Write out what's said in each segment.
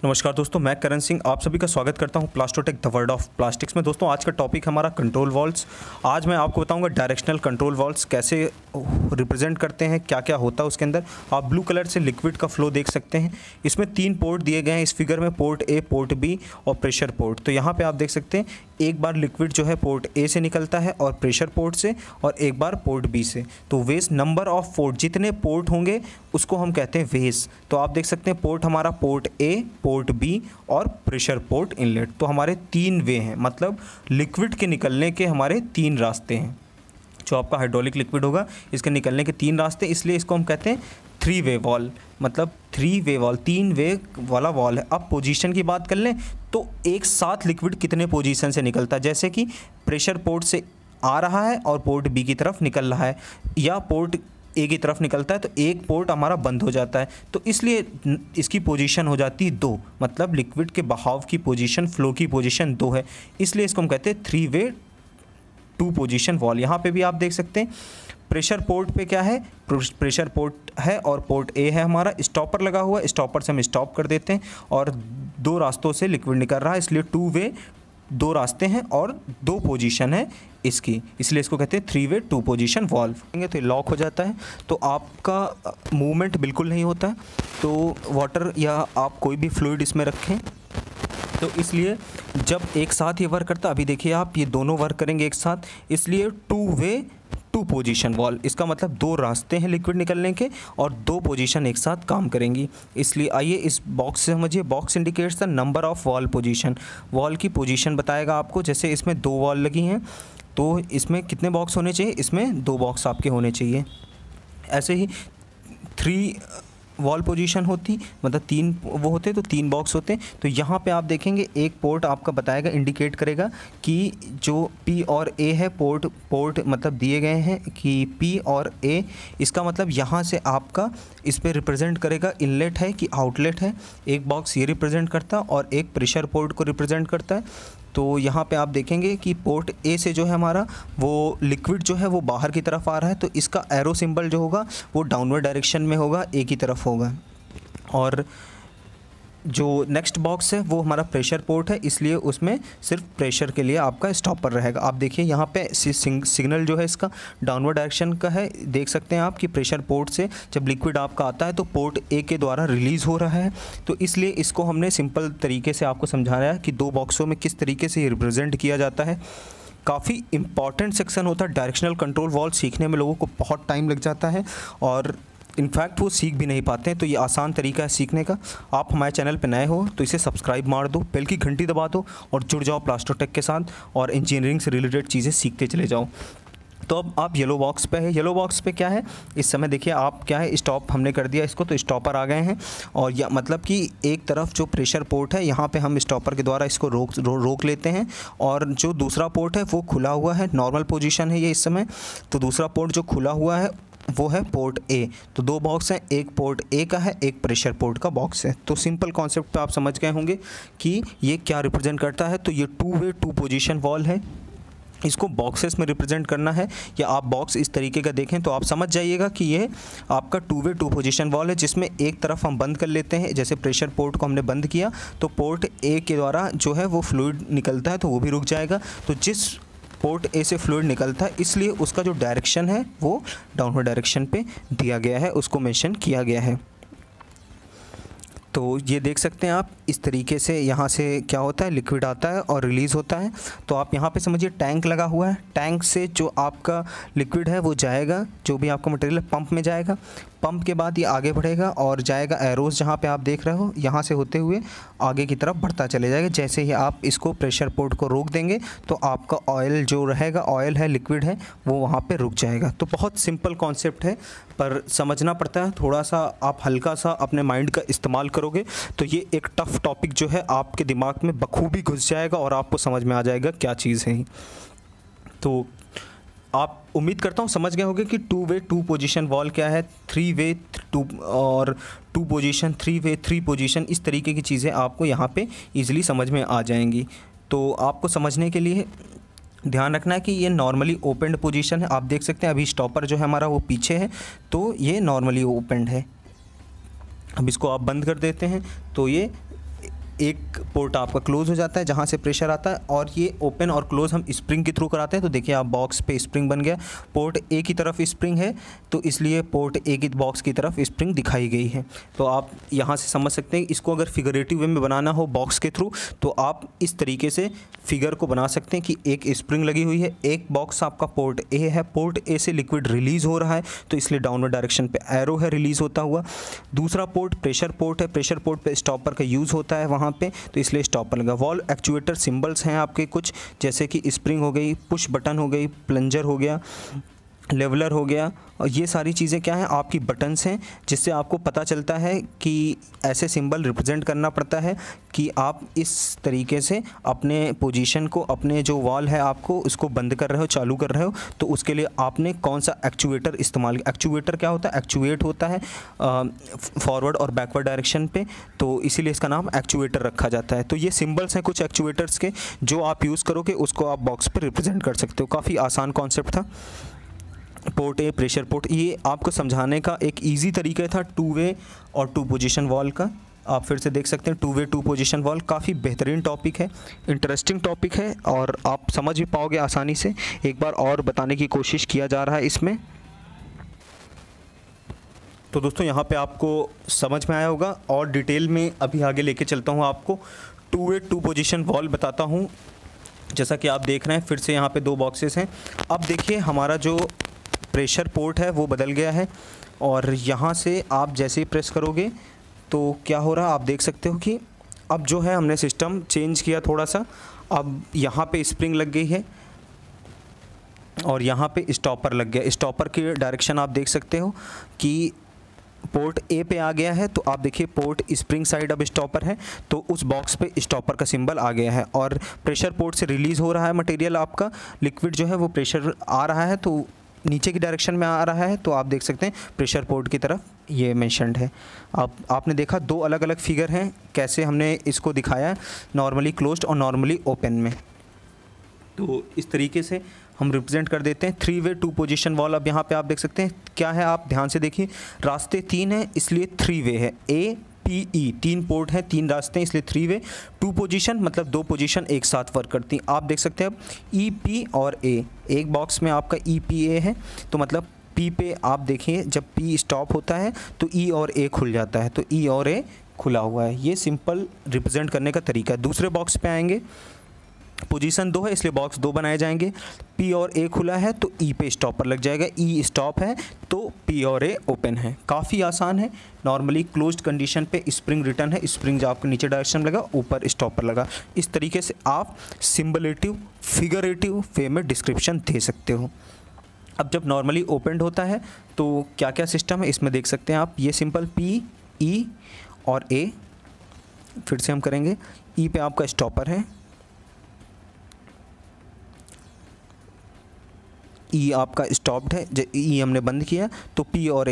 नमस्कार दोस्तों, मैं करण सिंह आप सभी का स्वागत करता हूं प्लास्टोटेक द वर्ल्ड ऑफ प्लास्टिक्स में। दोस्तों आज का टॉपिक हमारा कंट्रोल वॉल्व्स। आज मैं आपको बताऊंगा डायरेक्शनल कंट्रोल वॉल्व्स कैसे रिप्रेजेंट करते हैं, क्या क्या होता है उसके अंदर। आप ब्लू कलर से लिक्विड का फ्लो देख सकते हैं। इसमें 3 पोर्ट दिए गए हैं इस फिगर में, पोर्ट ए, पोर्ट बी और प्रेशर पोर्ट। तो यहाँ पर आप देख सकते हैं एक बार लिक्विड जो है पोर्ट ए से निकलता है और प्रेशर पोर्ट से, और एक बार पोर्ट बी से। तो वेस नंबर ऑफ पोर्ट, जितने पोर्ट होंगे उसको हम कहते हैं वेस। तो आप देख सकते हैं पोर्ट हमारा पोर्ट ए, पोर्ट बी और प्रेशर पोर्ट इनलेट। तो हमारे 3 वे हैं, मतलब लिक्विड के निकलने के हमारे 3 रास्ते हैं। जो आपका हाइड्रोलिक लिक्विड होगा इसके निकलने के 3 रास्ते, इसलिए इसको हम कहते हैं 3 वे वॉल, मतलब 3 वे वॉल, 3 वे वाला वॉल है। अब पोजीशन की बात कर लें तो एक साथ लिक्विड कितने पोजीशन से निकलता है, जैसे कि प्रेशर पोर्ट से आ रहा है और पोर्ट बी की तरफ निकल रहा है, या पोर्ट ए की तरफ निकलता है तो एक पोर्ट हमारा बंद हो जाता है। तो इसलिए इसकी पोजीशन हो जाती है 2, मतलब लिक्विड के बहाव की पोजीशन, फ्लो की पोजीशन 2 है। इसलिए इसको हम कहते हैं 3 वे 2 पोजीशन वॉल। यहाँ पे भी आप देख सकते हैं प्रेशर पोर्ट पे क्या है, प्रेशर पोर्ट है और पोर्ट ए है हमारा, स्टॉपर लगा हुआ है, स्टॉपर से हम स्टॉप कर देते हैं और 2 रास्तों से लिक्विड निकल रहा है, इसलिए 2 वे 2 रास्ते हैं और 2 पोजीशन है इसकी, इसलिए इसको कहते हैं 3 वे 2 पोजीशन वॉल्व। तो लॉक हो जाता है तो आपका मूवमेंट बिल्कुल नहीं होता है। तो वाटर या आप कोई भी फ्लूइड इसमें रखें तो इसलिए जब एक साथ ये वर्क करता है, अभी देखिए आप ये दोनों वर्क करेंगे एक साथ, इसलिए 2 वे 2 पोजीशन वॉल। इसका मतलब 2 रास्ते हैं लिक्विड निकलने के और 2 पोजीशन एक साथ काम करेंगी। इसलिए आइए इस बॉक्स से समझिए। Box indicates the number of wall position. Wall की पोजीशन बताएगा आपको। जैसे इसमें 2 वॉल लगी हैं तो इसमें कितने बॉक्स होने चाहिए, इसमें 2 बॉक्स आपके होने चाहिए। ऐसे ही 3 वॉल पोजीशन होती, मतलब 3 वो होते तो 3 बॉक्स होते। तो यहाँ पे आप देखेंगे एक पोर्ट आपका बताएगा, इंडिकेट करेगा कि जो P और A है, पोर्ट मतलब दिए गए हैं कि P और A, इसका मतलब यहाँ से आपका इस पे रिप्रेजेंट करेगा इनलेट है कि आउटलेट है। एक बॉक्स ये रिप्रेजेंट करता है और एक प्रेशर पोर्ट को रिप्रेजेंट करता है। तो यहाँ पे आप देखेंगे कि पोर्ट ए से जो है हमारा वो लिक्विड जो है वो बाहर की तरफ आ रहा है, तो इसका एरो सिंबल जो होगा वो डाउनवर्ड डायरेक्शन में होगा, ए की तरफ होगा। और जो नेक्स्ट बॉक्स है वो हमारा प्रेशर पोर्ट है, इसलिए उसमें सिर्फ प्रेशर के लिए आपका स्टॉपर रहेगा। आप देखिए यहाँ पे सिग्नल जो है इसका डाउनवर्ड डायरेक्शन का है। देख सकते हैं आप कि प्रेशर पोर्ट से जब लिक्विड आपका आता है तो पोर्ट ए के द्वारा रिलीज़ हो रहा है। तो इसलिए इसको हमने सिंपल तरीके से आपको समझाया है कि 2 बॉक्सों में किस तरीके से ये रिप्रेजेंट किया जाता है। काफ़ी इंपॉर्टेंट सेक्शन होता है डायरेक्शनल कंट्रोल वॉल्व। सीखने में लोगों को बहुत टाइम लग जाता है और इनफैक्ट वो सीख भी नहीं पाते हैं। तो ये आसान तरीका है सीखने का। आप हमारे चैनल पर नए हो तो इसे सब्सक्राइब मार दो, बेल की घंटी दबा दो और जुड़ जाओ प्लास्टोटेक के साथ और इंजीनियरिंग से रिलेटेड चीज़ें सीखते चले जाओ। तो अब आप येलो बॉक्स पे है। येलो बॉक्स पे क्या है इस समय देखिए आप, क्या है स्टॉप हमने कर दिया इसको, तो स्टॉपर आ गए हैं। और या मतलब कि एक तरफ जो प्रेशर पोर्ट है यहाँ पे हम स्टॉपर के द्वारा इसको रोक लेते हैं, और जो दूसरा पोर्ट है वो खुला हुआ है, नॉर्मल पोजीशन है ये इस समय। तो दूसरा पोर्ट जो खुला हुआ है वो है पोर्ट ए। तो 2 बॉक्स हैं, एक पोर्ट ए का है, एक प्रेशर पोर्ट का बॉक्स है। तो सिंपल कॉन्सेप्ट पे आप समझ गए होंगे कि ये क्या रिप्रेजेंट करता है। तो ये 2 वे 2 पोजीशन वॉल है। इसको बॉक्सेस में रिप्रेजेंट करना है, या आप बॉक्स इस तरीके का देखें तो आप समझ जाइएगा कि ये आपका 2 वे 2 पोजीशन वॉल है, जिसमें एक तरफ हम बंद कर लेते हैं। जैसे प्रेशर पोर्ट को हमने बंद किया तो पोर्ट ए के द्वारा जो है वो फ्लूइड निकलता है तो वो भी रुक जाएगा। तो जिस पोर्ट ए से फ्लूइड निकलता है इसलिए उसका जो डायरेक्शन है वो डाउनवर्ड डायरेक्शन पे दिया गया है, उसको मेंशन किया गया है। तो ये देख सकते हैं आप इस तरीके से यहाँ से क्या होता है, लिक्विड आता है और रिलीज़ होता है। तो आप यहाँ पे समझिए टैंक लगा हुआ है, टैंक से जो आपका लिक्विड है वो जाएगा, जो भी आपका मटेरियल है पंप में जाएगा। पंप के बाद ये आगे बढ़ेगा और जाएगा एरोज़ जहाँ पे आप देख रहे हो, यहाँ से होते हुए आगे की तरफ बढ़ता चले जाएगा। जैसे ही आप इसको प्रेशर पोर्ट को रोक देंगे तो आपका ऑयल जो रहेगा, ऑयल है, लिक्विड है, वो वहाँ पे रुक जाएगा। तो बहुत सिंपल कॉन्सेप्ट है पर समझना पड़ता है थोड़ा सा। आप हल्का सा अपने माइंड का इस्तेमाल करोगे तो ये एक टफ़ टॉपिक जो है आपके दिमाग में बखूबी घुस जाएगा और आपको समझ में आ जाएगा क्या चीज़ है। तो आप उम्मीद करता हूँ समझ गए होंगे कि 2 वे 2 पोजीशन वॉल क्या है, 3 वे 2 और 2 पोजीशन, 3 वे 3 पोजीशन, इस तरीके की चीज़ें आपको यहाँ पे इजीली समझ में आ जाएंगी। तो आपको समझने के लिए ध्यान रखना है कि ये नॉर्मली ओपनड पोजीशन है। आप देख सकते हैं अभी स्टॉपर जो है हमारा वो पीछे है, तो ये नॉर्मली ओपनड है। अब इसको आप बंद कर देते हैं तो ये एक पोर्ट आपका क्लोज हो जाता है जहाँ से प्रेशर आता है, और ये ओपन और क्लोज हम स्प्रिंग के थ्रू कराते हैं। तो देखिए आप बॉक्स पे स्प्रिंग बन गया, पोर्ट ए की तरफ स्प्रिंग है तो इसलिए पोर्ट ए की बॉक्स की तरफ स्प्रिंग दिखाई गई है। तो आप यहाँ से समझ सकते हैं। इसको अगर फिगरेटिव वे में बनाना हो बॉक्स के थ्रू तो आप इस तरीके से फिगर को बना सकते हैं कि एक स्प्रिंग लगी हुई है, एक बॉक्स आपका पोर्ट ए है, पोर्ट ए से लिक्विड रिलीज़ हो रहा है तो इसलिए डाउनवर्ड डायरेक्शन पे एरो है रिलीज़ होता हुआ। दूसरा पोर्ट प्रेशर पोर्ट है, प्रेशर पोर्ट पे स्टॉपर का यूज़ होता है वहाँ पे तो इसलिए स्टॉपर लगा। वॉल्व एक्चुएटर सिंबल्स हैं आपके कुछ, जैसे कि स्प्रिंग हो गई, पुश बटन हो गई, प्लंजर हो गया, लेवलर हो गया, और ये सारी चीज़ें क्या हैं आपकी बटन्स हैं जिससे आपको पता चलता है कि ऐसे सिंबल रिप्रेजेंट करना पड़ता है कि आप इस तरीके से अपने पोजीशन को, अपने जो वॉल है आपको उसको बंद कर रहे हो, चालू कर रहे हो, तो उसके लिए आपने कौन सा एक्चुएटर इस्तेमाल किया। एक्चुएटर क्या होता है, एक्चुएट होता है फॉरवर्ड और बैकवर्ड डायरेक्शन पे, तो इसीलिए इसका नाम एक्चुएटर रखा जाता है। तो ये सिंबल्स हैं कुछ एक्चुएटर्स के जो आप यूज़ करोगे उसको आप बॉक्स पर रिप्रेजेंट कर सकते हो। काफ़ी आसान कॉन्सेप्ट था। पोर्ट ए, प्रेशर पोर्ट, ये आपको समझाने का एक इजी तरीका था टू वे और टू पोजीशन वॉल का। आप फिर से देख सकते हैं two way two position valve काफ़ी बेहतरीन टॉपिक है, इंटरेस्टिंग टॉपिक है और आप समझ भी पाओगे आसानी से। एक बार और बताने की कोशिश किया जा रहा है इसमें। तो दोस्तों यहाँ पे आपको समझ में आया होगा और डिटेल में अभी आगे लेके चलता हूँ आपको। Two way two position valve बताता हूँ। जैसा कि आप देख रहे हैं फिर से यहाँ पे दो बॉक्सेस हैं। अब देखिए हमारा जो प्रेशर पोर्ट है वो बदल गया है और यहाँ से आप जैसे ही प्रेस करोगे तो क्या हो रहा है आप देख सकते हो कि अब जो है हमने सिस्टम चेंज किया थोड़ा सा। अब यहाँ पे स्प्रिंग लग गई है और यहाँ पे स्टॉपर लग गया। स्टॉपर की डायरेक्शन आप देख सकते हो कि पोर्ट ए पे आ गया है, तो आप देखिए पोर्ट स्प्रिंग साइड अब स्टॉपर है तो उस बॉक्स पे स्टॉपर का सिंबल आ गया है। और प्रेशर पोर्ट से रिलीज़ हो रहा है मटेरियल, आपका लिक्विड जो है वो प्रेशर आ रहा है तो नीचे की डायरेक्शन में आ रहा है, तो आप देख सकते हैं प्रेशर पोर्ट की तरफ ये मेंशन्ड है। आपने देखा दो अलग अलग फिगर हैं कैसे हमने इसको दिखाया है, नॉर्मली क्लोज्ड और नॉर्मली ओपन में। तो इस तरीके से हम रिप्रेजेंट कर देते हैं three way two position valve. अब यहाँ पे आप देख सकते हैं क्या है, आप ध्यान से देखिए, रास्ते तीन हैं इसलिए थ्री वे है। ए पी ई तीन पोर्ट हैं, तीन रास्ते हैं इसलिए थ्री वे। टू पोजीशन मतलब दो पोजीशन एक साथ वर्क करती हैं। आप देख सकते हैं अब ई पी और ए, एक बॉक्स में आपका ई पी ए है तो मतलब पी पे आप देखिए जब पी स्टॉप होता है तो ई और ए खुल जाता है, तो ई और ए खुला हुआ है। ये सिंपल रिप्रेजेंट करने का तरीका है। दूसरे बॉक्स पे आएंगे, पोजीशन दो है इसलिए बॉक्स दो बनाए जाएंगे। पी और ए खुला है तो ई पे स्टॉपर लग जाएगा, ई स्टॉप है तो पी और ए ओपन है। काफ़ी आसान है। नॉर्मली क्लोज्ड कंडीशन पे स्प्रिंग रिटर्न है, स्प्रिंग जो आपको नीचे डायरेक्शन लगा ऊपर स्टॉपर लगा। इस तरीके से आप सिंबलेटिव फिगरेटिव वे में डिस्क्रिप्शन दे सकते हो। अब जब नॉर्मली ओपनड होता है तो क्या क्या सिस्टम है इसमें देख सकते हैं आप। ये सिंपल पी ई और ए, फिर से हम करेंगे। ई पे आपका स्टॉपर है, ई आपका स्टॉप्ड है, जब ई हमने बंद किया तो पी और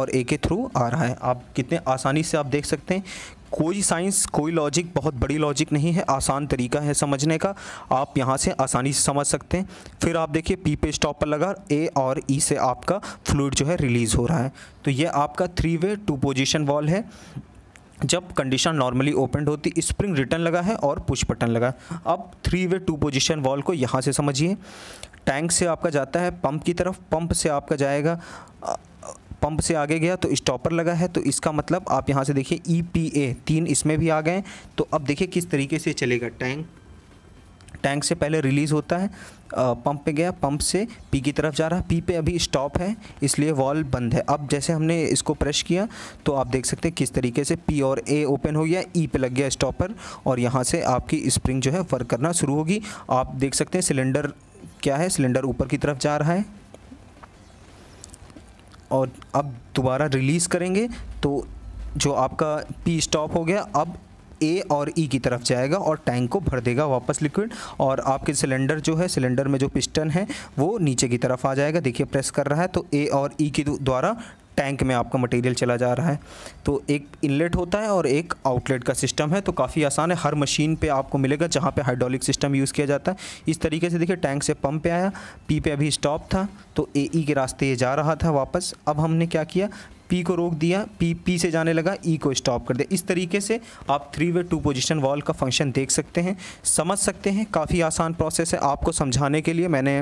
ए के थ्रू आ रहा है। आप कितने आसानी से आप देख सकते हैं। कोई साइंस कोई लॉजिक बहुत बड़ी लॉजिक नहीं है, आसान तरीका है समझने का, आप यहाँ से आसानी से समझ सकते हैं। फिर आप देखिए पी पे स्टॉपर लगा, ए और ई से आपका फ्लूइड जो है रिलीज़ हो रहा है। तो ये आपका three way two position valve है। जब कंडीशन नॉर्मली ओपनड होती, स्प्रिंग रिटर्न लगा है और पुश बटन लगा। अब three way two position valve को यहाँ से समझिए। टैंक से आपका जाता है पंप की तरफ, पंप से आपका जाएगा, पंप से आगे गया तो स्टॉपर लगा है, तो इसका मतलब आप यहाँ से देखिए ई पी ए तीन इसमें भी आ गए। तो अब देखिए किस तरीके से चलेगा। टैंक से पहले रिलीज़ होता है, पंप पे गया, पंप से पी की तरफ जा रहा है, पी पे अभी स्टॉप है इसलिए वॉल्व बंद है। अब जैसे हमने इसको प्रेस किया तो आप देख सकते हैं किस तरीके से पी और ए ओपन हो गया, ई पे लग गया स्टॉपर और यहाँ से आपकी स्प्रिंग जो है वर्क करना शुरू होगी। आप देख सकते हैं सिलेंडर क्या है, सिलेंडर ऊपर की तरफ जा रहा है और अब दोबारा रिलीज़ करेंगे तो जो आपका पी स्टॉप हो गया, अब ए और ई की तरफ जाएगा और टैंक को भर देगा वापस लिक्विड और आपके सिलेंडर जो है, सिलेंडर में जो पिस्टन है वो नीचे की तरफ आ जाएगा। देखिए प्रेस कर रहा है तो ए और ई के द्वारा टैंक में आपका मटेरियल चला जा रहा है। तो एक इनलेट होता है और एक आउटलेट का सिस्टम है। तो काफ़ी आसान है, हर मशीन पे आपको मिलेगा जहाँ पे हाइड्रोलिक सिस्टम यूज़ किया जाता है। इस तरीके से देखिए टैंक से पंप पे आया, पी पे अभी स्टॉप था तो ए ई के रास्ते ये जा रहा था वापस। अब हमने क्या किया, पी को रोक दिया, पी से जाने लगा, ई को स्टॉप कर दिया। इस तरीके से आप 3 वे 2 पोजीशन वॉल्व का फंक्शन देख सकते हैं, समझ सकते हैं। काफ़ी आसान प्रोसेस है। आपको समझाने के लिए मैंने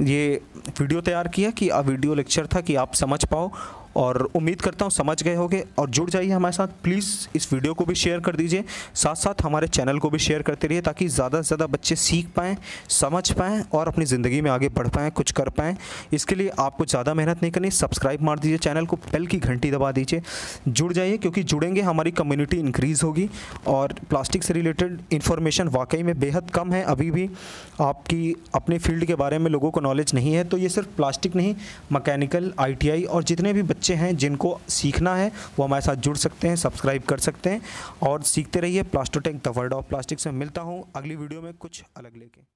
ये वीडियो तैयार किया कि वीडियो लेक्चर था कि आप समझ पाओ, और उम्मीद करता हूँ समझ गए होंगे। और जुड़ जाइए हमारे साथ, प्लीज़ इस वीडियो को भी शेयर कर दीजिए, साथ साथ हमारे चैनल को भी शेयर करते रहिए, ताकि ज़्यादा से ज़्यादा बच्चे सीख पाएँ, समझ पाएँ और अपनी ज़िंदगी में आगे बढ़ पाएँ, कुछ कर पाएँ। इसके लिए आपको ज़्यादा मेहनत नहीं करनी, सब्सक्राइब मार दीजिए चैनल को, बेल की घंटी दबा दीजिए, जुड़ जाइए, क्योंकि जुड़ेंगे हमारी कम्युनिटी इंक्रीज़ होगी। और प्लास्टिक से रिलेटेड इन्फॉर्मेशन वाकई में बेहद कम है अभी भी। आपकी अपने फील्ड के बारे में लोगों को नॉलेज नहीं है, तो ये सिर्फ प्लास्टिक नहीं, मैकेनिकल, ITI और जितने भी बच्चे हैं जिनको सीखना है वो हमारे साथ जुड़ सकते हैं, सब्सक्राइब कर सकते हैं और सीखते रहिए। प्लास्टोटेक द वर्ल्ड ऑफ प्लास्टिक्स में मिलता हूँ अगली वीडियो में कुछ अलग लेके।